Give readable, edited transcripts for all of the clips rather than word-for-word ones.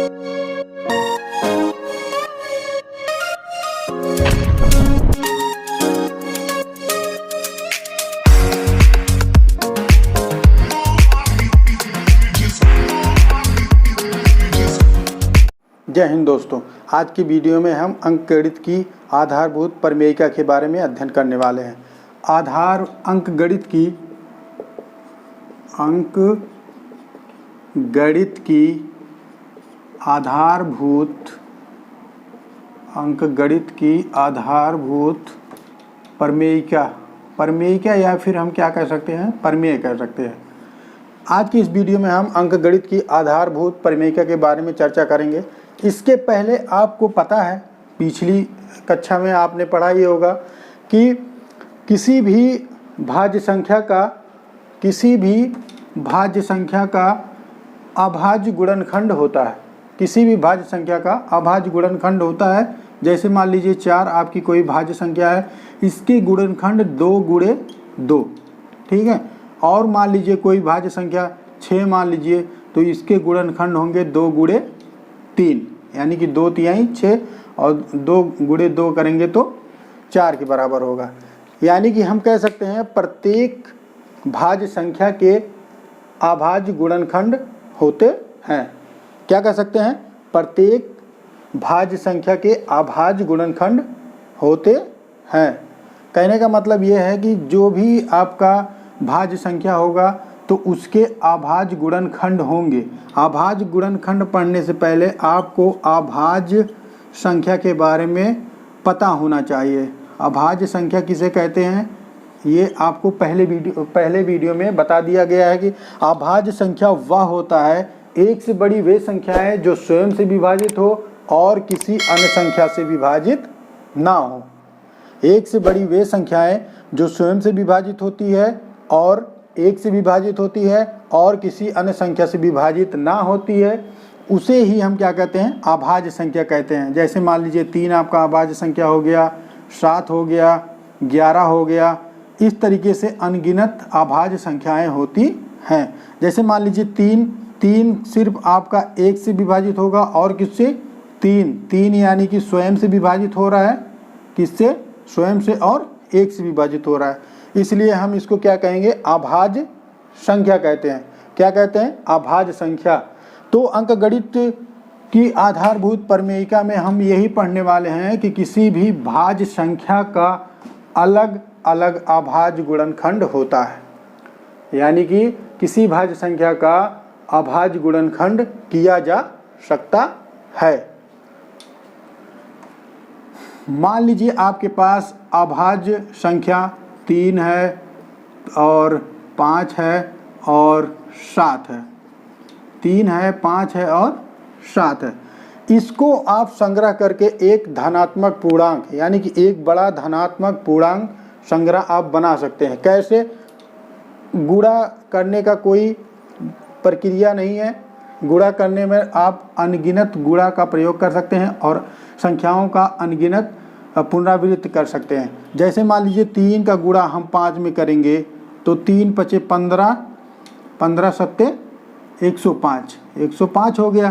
जय हिंद दोस्तों, आज की वीडियो में हम अंकगणित की आधारभूत प्रमेयिका के बारे में अध्ययन करने वाले हैं। अंकगणित की आधारभूत प्रमेयिका या फिर हम क्या कह सकते हैं, प्रमेय कह सकते हैं। आज की इस वीडियो में हम अंकगणित की आधारभूत प्रमेयिका के बारे में चर्चा करेंगे। इसके पहले आपको पता है, पिछली कक्षा में आपने पढ़ा ही होगा कि किसी भी भाज्य संख्या का अभाज्य गुणनखंड होता है। किसी भी भाज्य संख्या का अभाज्य गुणनखंड होता है। जैसे मान लीजिए 4 आपकी कोई भाज्य संख्या है, इसके गुणनखंड 2 गुणे 2, ठीक है। और मान लीजिए कोई भाज्य संख्या 6 मान लीजिए, तो इसके गुणनखंड होंगे 2 गुणे 3, यानी कि 2 तिहाई 6 और 2 गुणे 2 करेंगे तो 4 के बराबर होगा। यानी कि हम कह सकते हैं प्रत्येक भाज्य संख्या के अभाज्य गुणनखंड होते हैं। क्या कह सकते हैं? प्रत्येक भाज्य संख्या के अभाज्य गुणनखंड होते हैं। कहने का मतलब ये है कि जो भी आपका भाज्य संख्या होगा तो उसके अभाज्य गुणनखंड होंगे। अभाज्य गुणनखंड पढ़ने से पहले आपको अभाज्य संख्या के बारे में पता होना चाहिए। अभाज्य संख्या किसे कहते हैं, ये आपको पहले वीडियो में बता दिया गया है कि अभाज्य संख्या वह होता है, एक से बड़ी वे संख्या है जो स्वयं से विभाजित हो और किसी अन्य संख्या से विभाजित ना हो। एक से बड़ी वे संख्याएं जो स्वयं से विभाजित होती है और एक से विभाजित होती है और किसी अन्य संख्या से विभाजित ना होती है, उसे ही हम क्या कहते हैं, अभाज्य संख्या कहते हैं। जैसे मान लीजिए 3 आपका अभाज्य संख्या हो गया, 7 हो गया, 11 हो गया। इस तरीके से अनगिनत अभाज्य संख्याएं होती हैं। जैसे मान लीजिए 3 सिर्फ आपका 1 से विभाजित होगा और किससे, 3 यानी कि स्वयं से विभाजित हो रहा है। किससे? स्वयं से, और 1 से विभाजित हो रहा है। इसलिए हम इसको क्या कहेंगे, अभाज्य संख्या कहते हैं। क्या कहते हैं? अभाज्य संख्या। तो अंकगणित की आधारभूत प्रमेयिका में हम यही पढ़ने वाले हैं कि किसी भी भाज्य संख्या का अलग अलग अभाज्य गुणनखंड होता है। यानी कि किसी भाज्य संख्या का अभाज्य गुणनखंड किया जा सकता है। मान लीजिए आपके पास अभाज्य संख्या 3 है और 5 है और 7 है। 3 है, 5 है और 7 है। इसको आप संग्रह करके एक धनात्मक पूर्णांक, यानी कि एक बड़ा धनात्मक पूर्णांक संग्रह आप बना सकते हैं। कैसे? गुणा करने का कोई प्रक्रिया नहीं है। गुणा करने में आप अनगिनत गुणा का प्रयोग कर सकते हैं और संख्याओं का अनगिनत पुनरावृत्ति कर सकते हैं। जैसे मान लीजिए 3 का गुणा हम 5 में करेंगे तो 3 × 5 = 15, 15 × 7 = 105, 105 हो गया।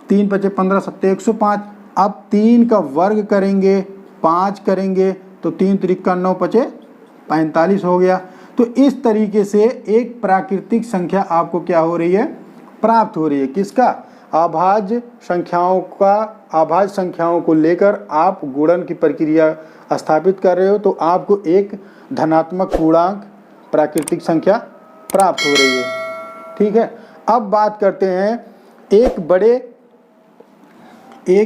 3 × 5 = 15, 7 = 105। अब 3 का वर्ग करेंगे, 5 करेंगे तो 3 × 3 = 9, 5 = 45 हो गया। तो इस तरीके से एक प्राकृतिक संख्या आपको क्या हो रही है, प्राप्त हो रही है। किसका? अभाज्य संख्याओं को लेकर आप गुणन की प्रक्रिया स्थापित कर रहे हो तो आपको एक धनात्मक पूर्णांक प्राकृतिक संख्या प्राप्त हो रही है। ठीक है। अब बात करते हैं एक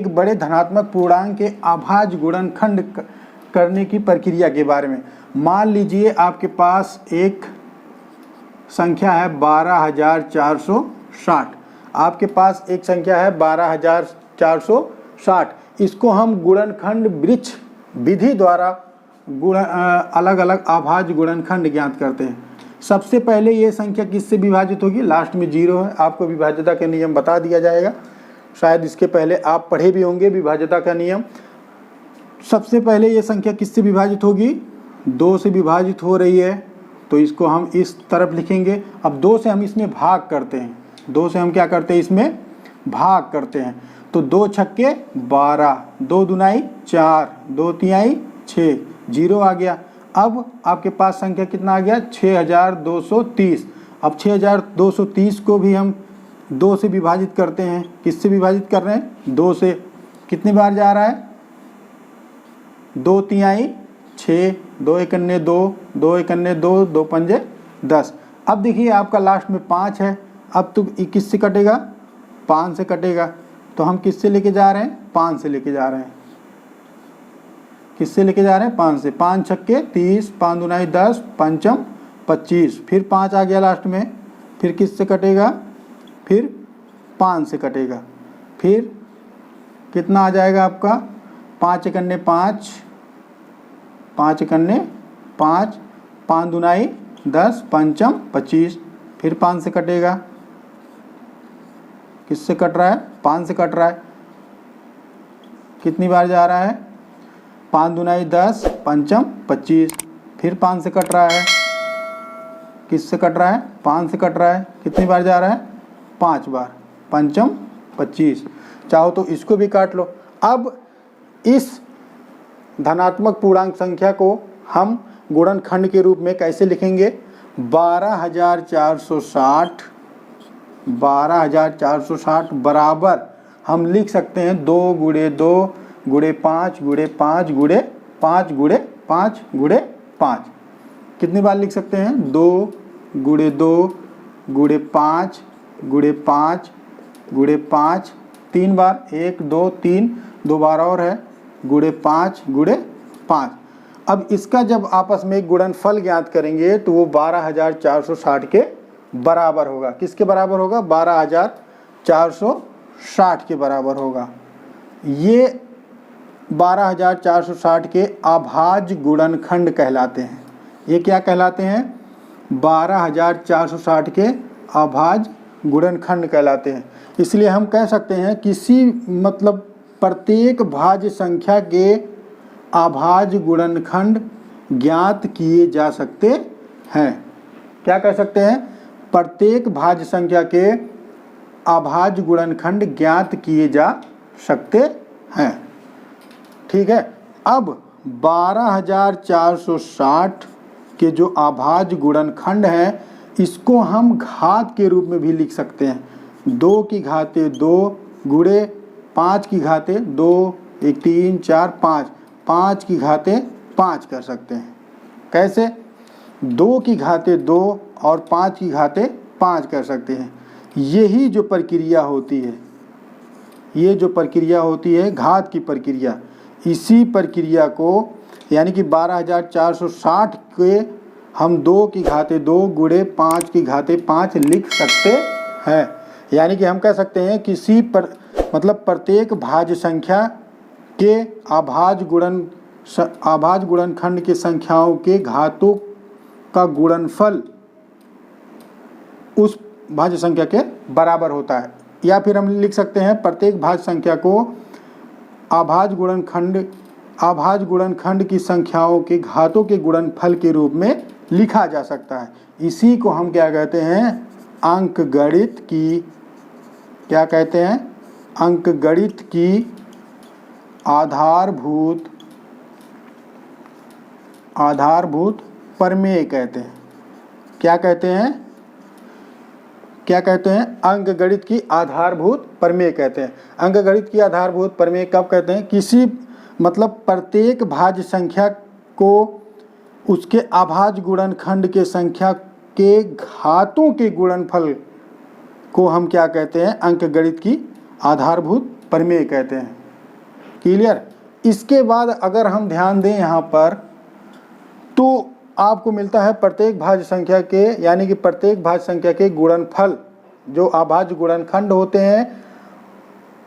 बड़े धनात्मक पूर्णांक के अभाज्य गुणनखंड करने की प्रक्रिया के बारे में। मान लीजिए आपके पास एक संख्या है 12,460। आपके पास एक संख्या है 12,460। इसको हम गुणनखंड वृक्ष विधि द्वारा अलग अलग अभाज्य गुणनखंड ज्ञात करते हैं। सबसे पहले ये संख्या किससे विभाजित होगी? लास्ट में 0 है। आपको विभाज्यता का नियम बता दिया जाएगा, शायद इसके पहले आप पढ़े भी होंगे विभाज्यता का नियम। सबसे पहले ये संख्या किससे विभाजित होगी? 2 से विभाजित हो रही है तो इसको हम इस तरफ लिखेंगे। अब 2 से हम इसमें भाग करते हैं। 2 से हम क्या करते हैं? इसमें भाग करते हैं। तो 2 छक्के 12, 2 दूनाई 4, 2 तिहाई 6, 0 आ गया। अब आपके पास संख्या कितना आ गया? 6230। अब 6230 को भी हम 2 से विभाजित करते हैं। किससे विभाजित कर रहे हैं? 2 से। कितनी बार जा रहा है? 2 तिहाई 6, 2 एकन्ने 2, 2 एकन्ने 2, 2 पंजे 10। अब देखिए आपका लास्ट में 5 है। अब तो किससे कटेगा? 5 से कटेगा। तो हम किससे लेके जा रहे हैं? 5 से लेके जा रहे हैं। किससे लेके जा रहे हैं? 5 से। 5 छक्के 30, 5 दूनाई 10, पंचम 25। फिर 5 आ गया लास्ट में। फिर किससे कटेगा? फिर 5 से कटेगा। फिर कितना आ जाएगा आपका? 5 एकन्ने 5, 5 एकन्ने 5, 5 दूनाई 10, पंचम 25। फिर 5 से कटेगा। किससे कट रहा है? 5 से कट रहा है। कितनी बार जा रहा है? 5 दूनाई 10, पंचम 25। फिर 5 से कट रहा है। किससे कट रहा है? 5 से कट रहा है। कितनी बार जा रहा है? 5 बार, पंचम 25। चाहो तो इसको भी काट लो। अब इस धनात्मक पूर्णांक संख्या को हम गुणनखंड के रूप में कैसे लिखेंगे? 12460, 12460 बराबर हम लिख सकते हैं 2 गुणे 2 गुणे 5 गुणे 5 गुणे 5 गुणे 5 गुणे 5। कितनी बार लिख सकते हैं? 2 गुणे 2 गुणे 5 गुणे 5 गुणे 5, 3 बार, 1 2 3, 2 बार और है, गुणे 5 गुणे 5। अब इसका जब आपस में एक गुणनफल ज्ञात करेंगे तो वो 12460 के बराबर होगा। किसके बराबर होगा? 12460 के बराबर होगा। ये 12460 के अभाज्य गुणनखंड कहलाते हैं। ये क्या कहलाते हैं? 12460 के अभाज्य गुणनखंड कहलाते हैं। इसलिए हम कह सकते हैं किसी मतलब प्रत्येक भाज्य संख्या के अभाज्य गुणनखंड ज्ञात किए जा सकते हैं। क्या कह सकते हैं? प्रत्येक भाज्य संख्या के अभाज्य गुणनखंड ज्ञात किए जा सकते हैं। ठीक है। अब 12460 के जो अभाज्य गुणनखंड हैं इसको हम घात के रूप में भी लिख सकते हैं। 2 की घाते 2 गुणे 5 की घाते 2, 1 3 4 5, 5 की घाते 5 कर सकते हैं। कैसे? 2 की घाते 2 और 5 की घाते 5 कर सकते हैं। यही जो प्रक्रिया होती है, ये जो प्रक्रिया होती है घात की प्रक्रिया, इसी प्रक्रिया को यानी कि 12460 के हम 2 की घाते 2 गुणे 5 की घाते 5 लिख सकते हैं। यानी कि हम कह सकते हैं किसी पर मतलब प्रत्येक भाज्य संख्या के अभाज्य गुणनखंड के संख्याओं के घातों का गुणनफल उस भाज्य संख्या के बराबर होता है। या फिर हम लिख सकते हैं प्रत्येक भाज्य संख्या को अभाज्य गुणनखंड की संख्याओं के घातों के गुणनफल के रूप में लिखा जा सकता है। इसी को हम क्या कहते हैं? अंकगणित की, क्या कहते हैं? अंकगणित की आधारभूत प्रमेय कहते हैं। क्या कहते हैं? क्या कहते हैं? अंकगणित की आधारभूत प्रमेय कहते हैं। अंकगणित की आधारभूत प्रमेय कब कहते हैं? किसी मतलब प्रत्येक भाज्य संख्या को उसके अभाज्य गुणनखंड के संख्या के घातों के गुणनफल को हम क्या कहते हैं? अंकगणित की आधारभूत प्रमेय कहते हैं। क्लियर? इसके बाद अगर हम ध्यान दें यहाँ पर तो आपको मिलता है प्रत्येक भाज्य संख्या के यानी कि प्रत्येक भाज्य संख्या के गुणनफल जो अभाज्य गुणनखंड होते हैं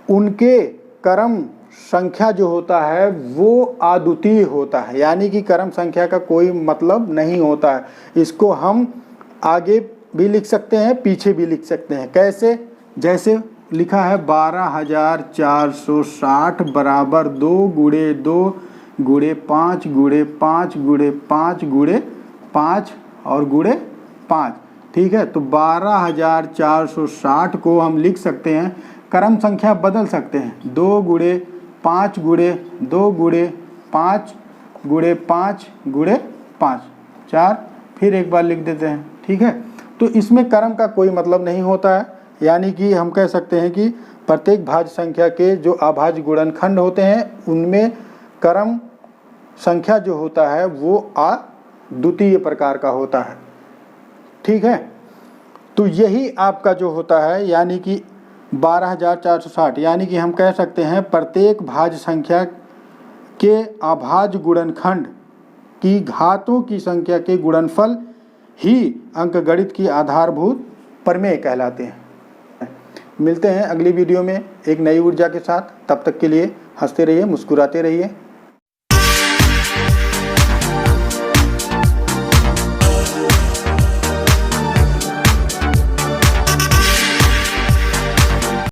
उनके क्रम संख्या जो होता है वो अद्वितीय होता है। यानी कि क्रम संख्या का कोई मतलब नहीं होता है। इसको हम आगे भी लिख सकते हैं, पीछे भी लिख सकते हैं। कैसे? जैसे लिखा है 12460 बराबर 2 गुणे 2 गुणे 5 गुणे 5 गुणे 5 गुणे 5 और गुणे 5। ठीक है। तो 12460 को हम लिख सकते हैं क्रम संख्या बदल सकते हैं। 2 गुणे 5 गुणे 2 गुणे 5 गुणे 5 गुणे 5 4, फिर एक बार लिख देते हैं। ठीक है, तो इसमें क्रम का कोई मतलब नहीं होता है, यानी कि हम कह सकते हैं कि प्रत्येक भाज्य संख्या के जो अभाज्य गुणनखंड होते हैं उनमें क्रम संख्या जो होता है वो अद्वितीय प्रकार का होता है। ठीक है, तो यही आपका जो होता है यानी कि 12,460, यानी कि हम कह सकते हैं प्रत्येक भाज्य संख्या के अभाज्य गुणनखंड की घातों की संख्या के गुणनफल ही अंकगणित की आधारभूत प्रमेय कहलाते हैं। मिलते हैं अगली वीडियो में एक नई ऊर्जा के साथ, तब तक के लिए हंसते रहिए, मुस्कुराते रहिए।